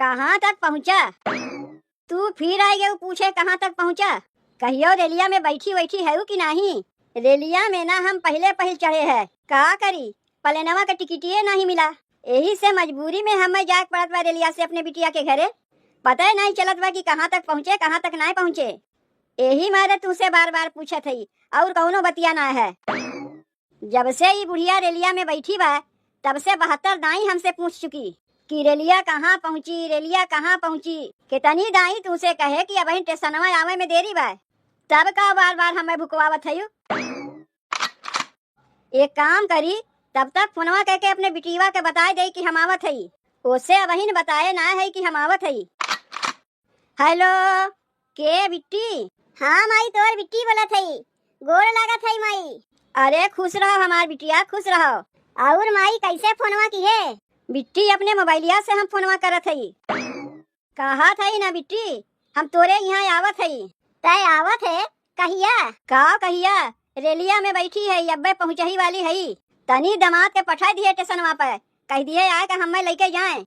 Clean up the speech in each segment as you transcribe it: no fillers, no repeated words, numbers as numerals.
कहाँ तक पहुँचा? तू फिर आई गई पूछे कहाँ तक पहुँचा? कहियो रेलिया में बैठी बैठी है कि नहीं? रेलिया में ना हम पहले चढ़े है, का करी पलेनवा का टिकटिए नहीं मिला, यही से मजबूरी में हमें जाग पड़त बा रेलिया से अपने बिटिया के घरे। पता ही नहीं चलत बा कि कहाँ तक पहुँचे कहाँ तक नहीं पहुँचे। यही मारे तुमसे बार बार पूछत है और कौनो बतिया ना है। जब से ये बुढ़िया रेलिया में बैठी बा तब से 72 दाई हमसे पूछ चुकी कि रेलिया कहाँ पहुँची, रेलिया कहाँ पहुँची। कितनी दाई तुमसे कहे कि अब स्टेशनवा आवे में देरी बा, तब का बार बार हमें भुकवावत है। एक काम करी, तब तक फोनवा करके अपने बिटिया के बताए दे कि हम आवत है। उससे अब ही बताए ना है कि हम आवत है। हेलो, के बिट्टी? हाँ माई, तोर बिट्टी बोलत है। गोड़ लागत है माई। अरे खुश रहो हमार बिटिया, खुश रहो। और माई कैसे फोनवा की है? बिट्टी अपने मोबाइलिया से हम फोनवा करत है। कहा था ना बिट्टी, हम तोरे यहाँ आवत है। तय आवत है? कहिया? का कहिया? रेलिया में बैठी है, अब्बे पहुँचही वाली है। तनी दमाद के पठा दिए स्टेशनवा पर, कह दिए आए कि हमें लेके जाए।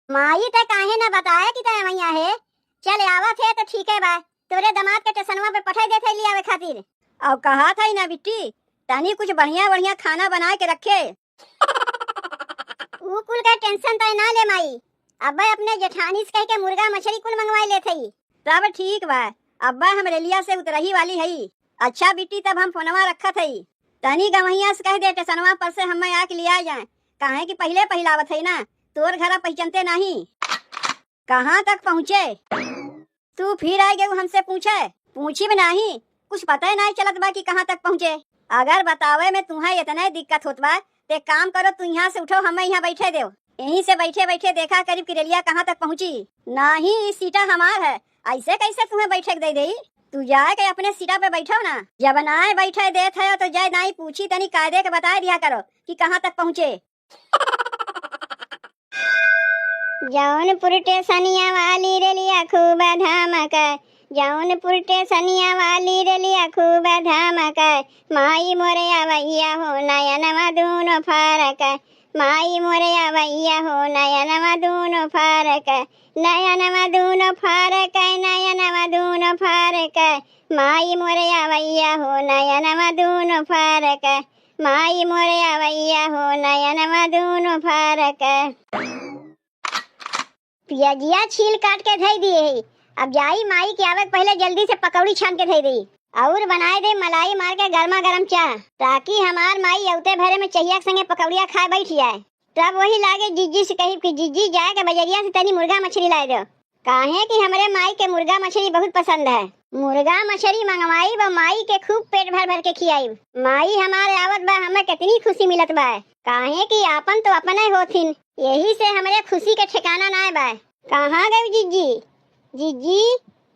माई ते काहे ना बताया कि तय मैया है। चल आवत है तो ठीक है बा, तोरे दमाद के स्टेशनवा पे पठा देते लिया आवे खातिर। और कहा था ना बिट्टी, तनी कुछ बढ़िया बढ़िया खाना बना के रखे। कुल का टेंशन तो ना ले माई, अब्बा अपने जेठानी से कह के मुर्गा मछली कुल मंगवा ले थई। तब ठीक बा, अब्बा हम रेलिया से उतरही वाली है। अच्छा बिट्टी, तब हम फोनवा रखत है। तनी गवैया से कह दे स्टेशनवा पर से हमें आके लिया जाए, काहे कि पहले पहिलावत है ना, तोर घर पहचानते नहीं। कहाँ तक पहुँचे? तू फिर आ गए हमसे पूछे? पूछी भी नहीं, कुछ पता ही नहीं चलत बा कि कहाँ तक पहुँचे। अगर बतावे में तुम्हें इतना दिक्कत होत बा ते काम करो, तू यहाँ से उठो, हमें यहाँ बैठे दो। यहीं से बैठे बैठे देखा करीब कि रेलिया कहाँ तक पहुँची। नहीं, सीटा हमार है, ऐसे कैसे तुम्हें बैठक दे दी? तू जाए के अपने सीटा पे बैठो ना। जब ना बैठे देत है तो जाए नहीं पूछी, तनी कायदे के बता दिया करो कि कहाँ तक पहुँचे। जौनपुर टेसनिया वाली रेलिया खूब धमक, जौनपुर टेसनिया वाली रेलिया खूब धमक। माई मोरया भैया हो नयनवा दूनो फारक, माई मोरया भैया हो नयनवा दूनो फारक, नयनवा दूनो फारक, नयनवा दूनो फारक। माई मोरया भैया हो नयनवा दूनो फारक, माई मोरया भैया हो नयनवा दूनो फारक। पियाजिया छील काट के धई दिए, अब जाई माई के आवत पहले जल्दी से पकौड़ी छान के धई दी और बनाए दे मलाई मार के गर्मा गर्म चाह, ताकि हमार माई अवते भरे में चहिया के संगे पकौड़िया खाए बैठ जाए। तब वही लागे जीजी से कही कि जीजी जाए के बजरिया से तनी मुर्गा मछली लाए दो, काहे कि हमरे माई के मुर्गा मछली बहुत पसंद है। मुर्गा मछली मंगवाई व माई के खूब पेट भर भर के खियाई। माई हमारे आवत बा हमें कितनी खुशी मिलत बा, काहे कि आपन तो अपने होथिन, यही से हमरे खुशी के ठिकाना ना बा। कहाँ गई जीजी? जीजी,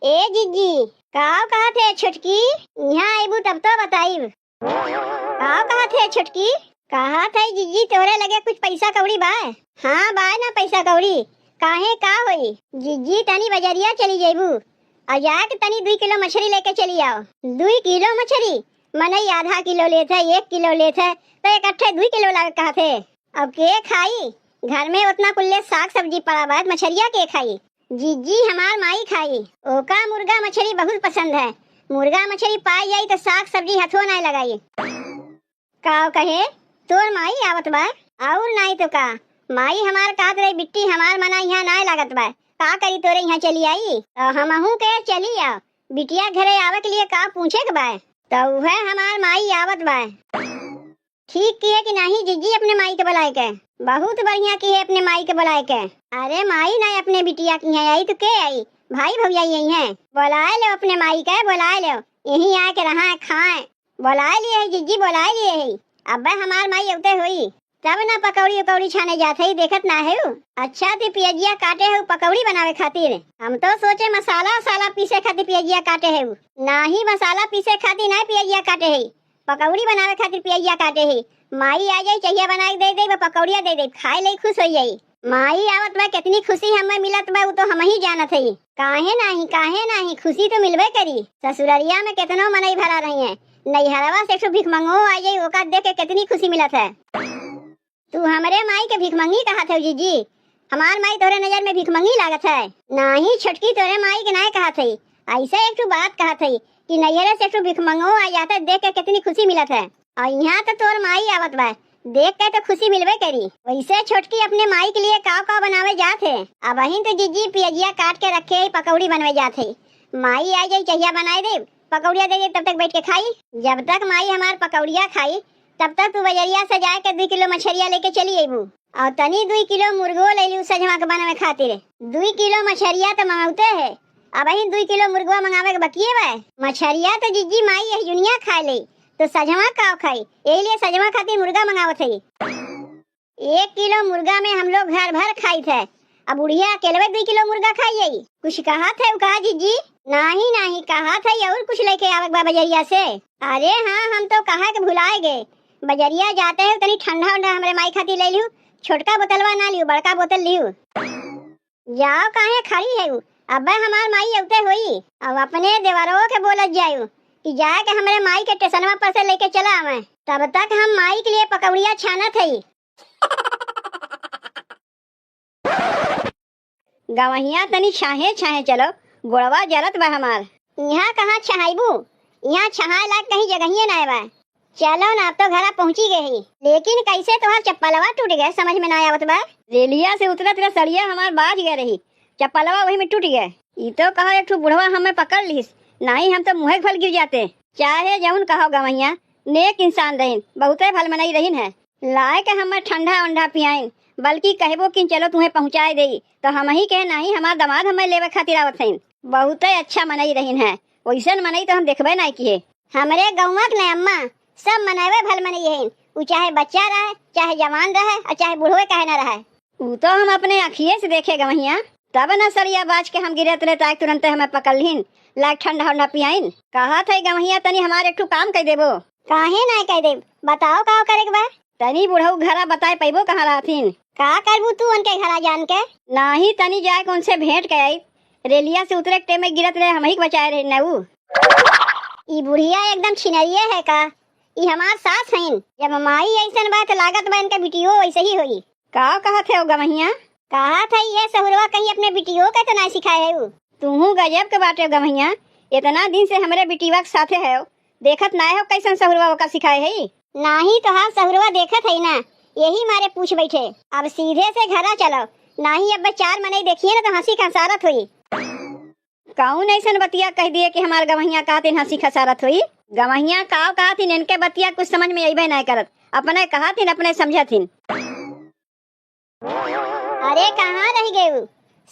ए जीजी, काव कहा थे छोटकी? यहाँ आईबू तब तो बताइब। काव कहा थे छोटकी? कहा था जीजी तोरे लगे कुछ पैसा कौड़ी बा? हाँ बा ना पैसा कौड़ी, काहे का होई? जीजी तनी बजरिया चली जाइबू, जाके तनी 2 किलो मछली लेके चली आओ। 2 किलो मछली मनई आधा किलो लेते, 1 किलो लेते तो इकट्ठे 2 किलो लाग कहा थे। अब के खाई? घर में उतना कुल्ले साग सब्जी पड़ा बा, मछलिया के खाई? जीजी हमार माई खाई, ओका मुर्गा मछली बहुत पसंद है। मुर्गा मछली पाई जाई तो साग सब्जी हथो नहीं लगाई। काव कहे तोर माई आवत बा? और नहीं तो का, माई हमार कहत रही बिट्टी हमार मना यहाँ नहीं लागत बा, का करी तोरे यहाँ चली आई? हमहू के चली आओ, बिटिया घरे आवे के लिए का पूछे के बा? तो वह हमार माई आवत बा। ठीक किए कि नहीं जीजी अपने माई के बुलाए के? बहुत बढ़िया की है अपने माई के बुलाए के। अरे माई नहीं अपने बिटिया की यहाँ आई तो के आई? भाई भैया यही है, बुलाए लो अपने माई के, बुलाए लो, यहीं आके रहा खाए। बुलाए लिए है जीजी, बुलाए लिए है। अब हमार माई अवते हुई तब ना पकौड़ी उकौड़ी छाने जाते ही देखत ना है। अच्छा तो पियजिया काटे है पकौड़ी बनावे खातिर? हम तो सोचे मसाला वसाला पीसे खातिर पियजिया काटे है, ना ही मसाला पीसे खातिर ना पियजिया काटे है, पकौड़ी बनावे खातिर पियजिया काटे है। माई आ जाई चाहिए बना के दे दे, पकौड़िया दे दे, खाए ले खुश हो जाई। माई आवत बा कितनी खुशी हमें मिलत बा, वो तो हम ही जानत है। काहे नहीं खुशी तो मिलबे करी। ससुररिया में कितनो मनई भरा रही है, नैहरवा से एक भीख मंगो आ जाई, ओका देख के कितनी खुशी मिलत है। तू हमरे माई के भीख मंगी कहा थे जीजी? हमार माई तोरे नजर में भिखमंगी लागत है? नाही छोटकी, तोरे माई के नाय कहा थई। ऐसे एक ठो बात कहा थई कि नैहरे से एक ठो भिखमंगो आ जाता, देख के कितनी खुशी मिलत है। और यहाँ तो तोर माई आवत बा, देख के तो खुशी मिलवे करी। वैसे छोटकी अपने माई के लिए काव बनावे जात है। अब अहिन तो जीजी पियजिया काट के रखे है, पकौड़ी बनवे जात है। माई आ जाई चाहिए बनाए दे, पकौड़िया दे, तब तक बैठ के खाई। जब तक माई हमार पकौड़िया खाई तब तक तू बजरिया से जाए के 2 किलो मछरिया लेके चली अबू और तनी 2 किलो मुर्गो ले ली सजवा के बनावे खातिर। 2 किलो मछरिया तो मंगाते है, अब अहिन 2 किलो मुर्गवा मंगावे के बकिए बा। मछरिया तो जीजी माई यही दुनिया खा ले, तो सजवा का खाई, यही लिए सजवा खातिर मुर्गा मंगावत है। 1 किलो मुर्गा में हम लोग घर भर खाई थे। अब बुढ़िया अकेले 2 किलो मुर्गा खाई। कुछ कहा थे कहा जीजी? नहीं नहीं कहा था और कुछ लेके आवे बा बजरिया से। अरे हाँ, हम तो कहा के भुलाए गए। बजरिया जाते हैं तनी ठंडा उंडा हमरे माई खातिर ले लियो, छोटका बोतलवा ना लियो, बड़का बोतल लियो। जाओ काहे खड़ी है? अब हमार माई औते होई, अब अपने देवरों के बोलत जायो कि जाए के हमरे माई के स्टेशनवा पर से लेके चला आवे। तब तक हम माई के लिए पकौड़िया छानत हई। गवहिया तनी छाहे छाहे चलो, गोड़वा जलत बा हमार। यहाँ कहाँ छहाइबू? यहाँ छहाए लायक कहीं जगहिए ना बा। चलो ना, अब तो घरा पहुँची गई, लेकिन कैसे तोहार चप्पलवा टूट गए समझ में ना आवत बा। रेलिया से उतरत रह सड़िया हमार बाज गए रही, चप्पलवा वही में टूट गए। ई तो कहो एक ठो बुढ़वा हमें पकड़ लीस, नहीं हम तो मुँहे खोल गिर जाते। चाहे जौन कहो गवैया, नेक इंसान रहीन, बहुते भल मनई रहीन है। लाए के हमें ठंडा उंडा पियाइन, बल्कि कहबो कि चलो तुम्हें पहुँचाए दे, तो हम ही कहे नहीं हमार दामाद हमें लेवे खातिर आवत हईन। बहुते अच्छा मनई रहीन है, वैसन मनई तो हम देखबे नहीं किए। हमरे गौवा के अम्मा सब मनावे भल मनई है, उ चाहे बच्चा रहे, चाहे जवान रहे, और चाहे बुढ़वे कहे न रहे। उ तो हम अपने आँखिए से देखे गवैया, तब न सरिया बाज के हम गिरत रहे ताकि तुरंत हमें पकड़ लीन, लाइक ठंडा उंडा पियाइन। कहा था गवैया तनी हमारे एक काम कह देबो। काहे ना कह देब? बताओ का करे के बा। तनी बुढ़ऊ घरा बताए पैबो कहाँ रहथिन? का करबू तू उनके घरा जान के? नहीं तनी जाए के उनसे भेंट के आई। रेलिया से उतरे के में गिरत रहे, हम ही बचाए रहे न। ई बुढ़िया एकदम छिनरिये है का? ई हमार सास हईन। जब माई ऐसन बात लागत बा इनके बिटियो ऐसे ही होई। का कहा थे गवैया? कहा था ये सहुरवा कहीं अपने बिटियो के तो ना सिखाए है। तूहू गजब के बाटे गवैया, इतना दिन से हमरे बिटिवा के साथे है, देखत ना हो कैसन सहुरवा का सिखाए है। नाही तो हाँ सहुरवा देखत है ना, यही मारे पूछ बैठे। अब सीधे से घरा चलो, नहीं अब 4 मनई देखिए ना तो हंसी खसारत हुई। कौन ऐसन बतिया कह दिए कि हमार गवैया कहते हंसी खसारत हुई? गवैया काव कहथिन, इनके बतिया कुछ समझ में अइबे नहीं करत, अपने कहथिन अपने समझथिन। अरे कहाँ रह गए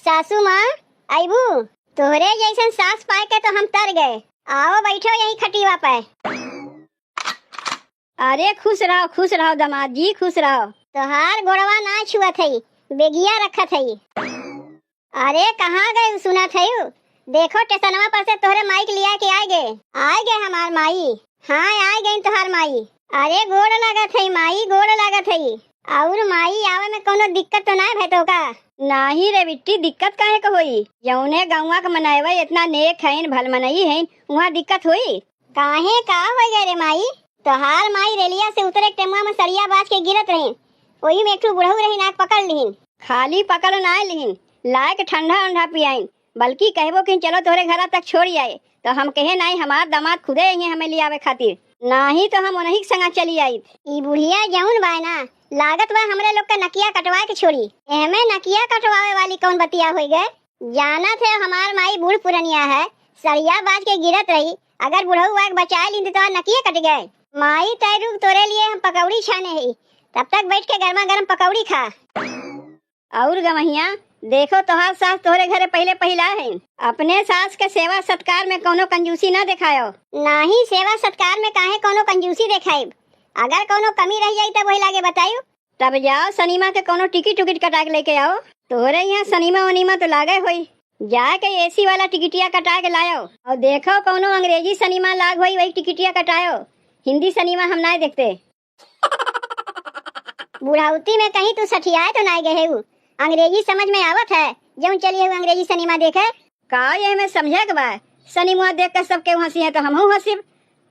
सासू माँ? आइबू तोहरे जैसन सास पाए के तो हम तर गए। आओ बैठो यही खटिवा पे। अरे खुश रहो दामाद जी, खुश रहो। तोहार गोड़वा ना छुअत हई, बेगिया रखत हई। अरे कहाँ गए सुना थे? देखो स्टेशनवा पर से तोहरे माई के लिया के आए गए हमार माई। हाँ आए गई तोहार माई। अरे गोड़ लागत है माई, गोड़ लागत है। और माई आवे में कोनो दिक्कत तो ना है तो का? नहीं रे बिट्टी, दिक्कत काहे को होई? जौने गौवा के मनावे इतना नेक हईन, भल मनई हईन, वहाँ दिक्कत होई? काहे का हो गए रे माई? तोहार माई रेलिया से उतरे टेमुआ में सरिया बाज के गिरत रहीन, वही में एक ठो बुढ़ऊ रही नाक पकड़ लीन। खाली पकड़ ना लीन, लाए के ठंडा उंडा पियाइन, बल्कि कहबो कि चलो तोरे घरा तक छोड़ आए, तो हम कहे नहीं हमार दामाद खुदे यही हमें ले आवे खातिर, नहीं तो हम उन्हीं संगा चली आई। ई बुढ़िया जौन बा ना, लागत बा हमरे लोग का नकिया कटवा के छोड़ी। एमे नकिया कटवावे वाली कौन बतिया हो गए? जाना थे हमार माई बूढ़ पुरनिया है, सरिया बाज के गिरत रही, अगर बुढ़ऊ आग बचाए ली तो नकिया कट गए। माई तैरू तोरे लिए हम पकौड़ी छाने ही, तब तक बैठ के गर्मा गर्म पकौड़ी खा। और गवैया देखो तोहार सास तोहरे घरे पहले पहिला है, अपने सास के सेवा सत्कार में कोनो कंजूसी न दिखायो। नहीं सेवा सत्कार में काहे कोनो कंजूसी दिखाई? अगर कोनो कमी रह जाई तब वही लागे बताइयो। तब जाओ सनीमा के कोनो टिकट कटा के लेके आओ। तोहरे यहाँ सनीमा वनीमा तो लागे होई, जाके एसी वाला टिकटिया कटा के लायो। और देखो कोनो अंग्रेजी सनीमा लाग होई वही टिकटिया कटायो, हिंदी सनीमा हम नहीं देखते। बुढ़ाउती में कहीं तू सठियाए तो नहीं गए हूँ, अंग्रेजी समझ में आवत है जब चलिए हुए अंग्रेजी सनीमा देखे। का ये में समझे के बा? सनीमा देख कर सबके हंसी है तो हमहू हंसिब,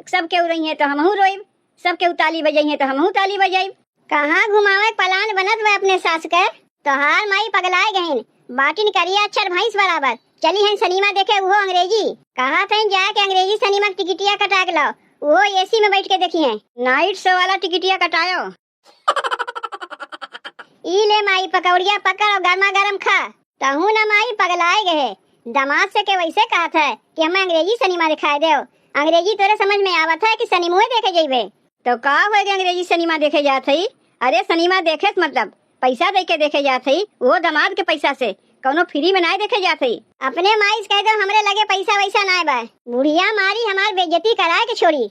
सबके रही है तो हमहू रोइब, सबके ताली बजाई है तो हमहू ताली बजाइब। कहाँ घुमावे प्लान बनत बा अपने सास के? तोहार माई पगलाए गहिन, बाटिन करिया अक्षर भैंस बराबर। चली हैं सिनेमा देखे, वो अंग्रेजी। कहा था जाके अंग्रेजी सिनेमा टिकटिया कटा के लाओ, वो एसी में बैठ के देखी है। नाइट शो वाला टिकटिया कटायो। ई ले माई पकौड़िया पकड़ और गर्मा गर्म खा। तहू न माई पगलाए गए। दामाद से के वैसे कहा था कि हमें अंग्रेजी सिनेमा दिखाई दे। अंग्रेजी तोरे समझ में आवत है कि सिनेमा देखे जेबे? तो का होएगे अंग्रेजी सिनेमा देखे जात है? अरे सिनेमा देखे मतलब पैसा दे के देखे जात है, वो दामाद के पैसा से, कौनो फ्री में नहीं देखे जात है। अपने माई से कह दो हमरे लगे पैसा वैसा ना बा। बुढ़िया मारी हमार बेइज्जती कराए के छोड़ी।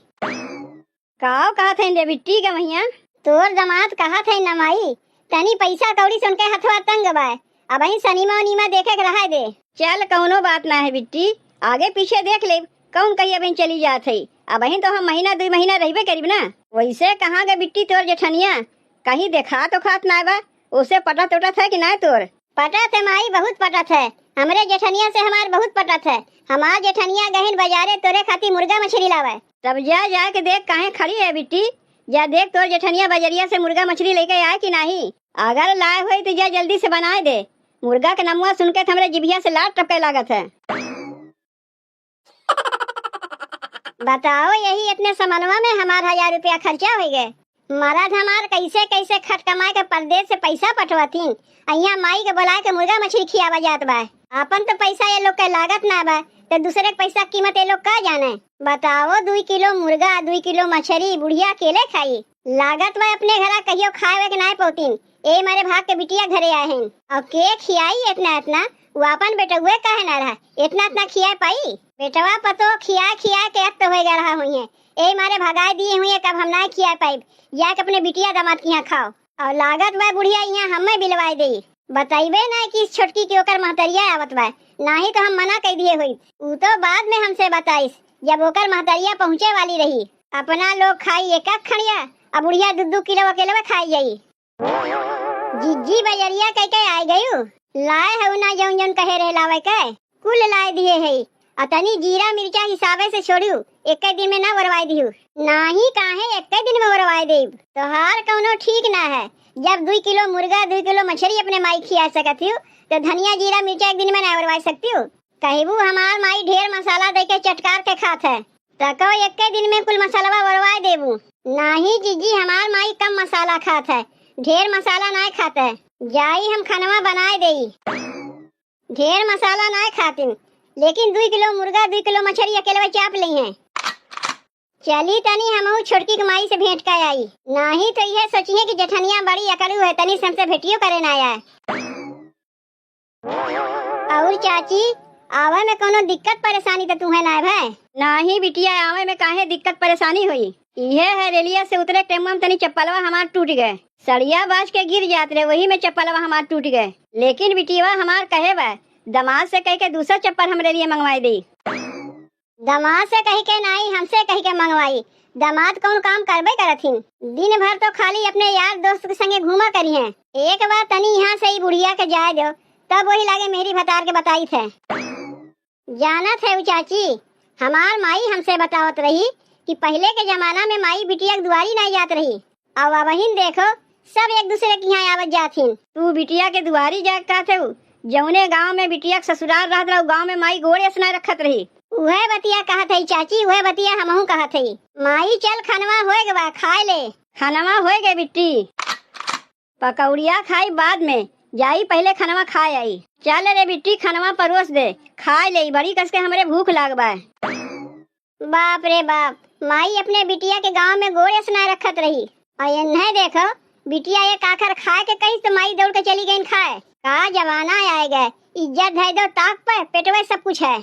काओ कहा थे रे बिट्टी के मैया, तोर दामाद कहा थे न माई तनी पैसा कौड़ी सुन के हथवा तंग बा, अब ही सिनेमा उनीमा देखे के रहा दे। चल कौनो बात ना है बिट्टी, आगे पीछे देख ले, कौन कही अब चली जात है। अब ही तो हम महीना 2 महीना रहबे करीब ना। वैसे कहाँ गए बिट्टी तोर जेठनिया? कहीं देखा तो खात ना बा, उसे पटा टोटत है कि ना? तोर पटत है माई, बहुत पटत है। हमरे जेठनिया से हमार बहुत पटत है। हमार जेठनिया गहिन बाजारे तोरे खाती मुर्गा मछली लावे। तब जा के देख काहे खड़ी है बिट्टी, जा देख तोर जेठनिया बाजरिया से मुर्गा मछली लेके आए कि नहीं। अगर लाए हुई तो जा जल्दी से बनाए दे। मुर्गा का नमुआ सुन के हमरे जिभिया से लाट टपके लागत है। बताओ यही इतने समनवा में हमार 1000 रुपया खर्चा हो गए। मरद हमार कैसे कैसे खट कमाए के परदेश से पैसा पठवातीन, अहिया माई के बुलाए के मुर्गा मछली खियावा जात बा। अपन तो पैसा ये लोग के लागत ना बा, तो दूसरे के पैसा कीमत ये लोग का जाने। बताओ 2 किलो मुर्गा 2 किलो मछली बुढ़िया अकेले खाई। लागत बा अपने घरा कहियो खाए के ना पौतीन। ए मारे भाग के बिटिया घरे आए हैं और के खियाई इतना इतना, वो अपन बेटुए काहे ना रहा, इतना इतना खिया पाई। बेटवा पतो खिया खिया के अब तो हो गया रहा हुई है। ए मारे भगाए दिए हुए कब हम ना खिया पाई, या अपने बिटिया दामाद के यहाँ खाओ। और लागत बा बुढ़िया यहाँ हमें बिलवाई दे। बताइबे ना कि इस छोटकी के ओकर महतरिया आवत बा, नहीं तो हम मना कर दिए हुई। वो तो बाद में हमसे बताइस जब ओकर महतरिया पहुँचे वाली रही। अपना लोग खाई एक खड़िया, अब बुढ़िया 2-2 किलो अकेले खाई जाई। जिज्जी बजरिया कह के आई गयू, लाए है ना जौन जौन कहे रहे लावे के कुल लाए दिए है। अतनी जीरा मिर्चा हिसाबे से छोड़ू, एक दिन में ना बरवाई दिहू। नाही काहे एक दिन में बरवाई देब। तोहार कौनो ठीक ना है। जब 2 किलो मुर्गा 2 किलो मछली अपने माई खिया सकती हूँ, तो धनिया जीरा मिर्चा एक दिन में ना बरवाई सकती हूँ। कहबू हमार माई ढेर मसाला दे के चटकार के खात है, तको एक दिन में कुल मसाला बरवाई देबू। नाही जीजी हमार माई कम मसाला खात है, ढेर मसाला ना खाते है। जाई हम खानवा बनाए देई, ढेर मसाला ना खातिन, लेकिन 2 किलो मुर्गा 2 किलो मछली अकेले चाप ली है। चली तनी हमहू छोटकी के माई से भेंट कर आई, नहीं तो यह सोचिए कि जेठनिया बड़ी अकड़ू है, तनी से हमसे भेटियो करे ना आया। और चाची आवे में कोनो दिक्कत परेशानी तो तुम्हें ना है? नहीं बिटिया, आवे में काहे दिक्कत परेशानी हुई। यह है रेलिया से उतरे टेम में तनी चप्पलवा हमार टूट गए, सड़िया बाज के गिर जात रहे, वही में चप्पलवा हमार टूट गए। लेकिन बिटिया हमार कहे बा दामाद से कह के दूसरा चप्पल हमरे लिए मंगवाई दी। दामाद से कह के नहीं, हमसे कह के मंगवाई। दामाद कौन काम करबे करथिन, दिन भर तो खाली अपने यार दोस्त के संगे घूमा करी हैं। एक बार तनी यहाँ से ही बुढ़िया के जाए दो, तब वही लागे मेरी भतार के बताई थे। जानत है चाची, हमार माई हमसे बतावत रही कि पहले के जमाना में माई बिटिया दुआरी नहीं जात रही, अब वहीन देखो सब एक दूसरे के यहाँ आवत जाथिन। तू बिटिया के दुआरी जाता थे, जौने गांव में बिटिया के ससुराल रहत रहा, गांव में माई गोड़े से न रखत रही। वह बतिया कहा थी चाची, वह बतिया हमहू कहा थी। माई चल खानवा होए गवा, खाए ले। खानवा होए गए बिट्टी, पकौड़िया खाई बाद में, जाई पहले खानवा खाए आई। चल रे बिट्टी खानवा परोस दे, खाए ले, बड़ी कस के हमरे भूख लागबा। बाप रे बाप, माई अपने बिटिया के गांव में गोड़े से न रखत रही, और ये देखो बिटिया ये काकर खाए के कही तो माई दौड़ के चली गई खाए। का जमाना आए गए, इज्जत है दो ताक पे पेटवे सब कुछ है।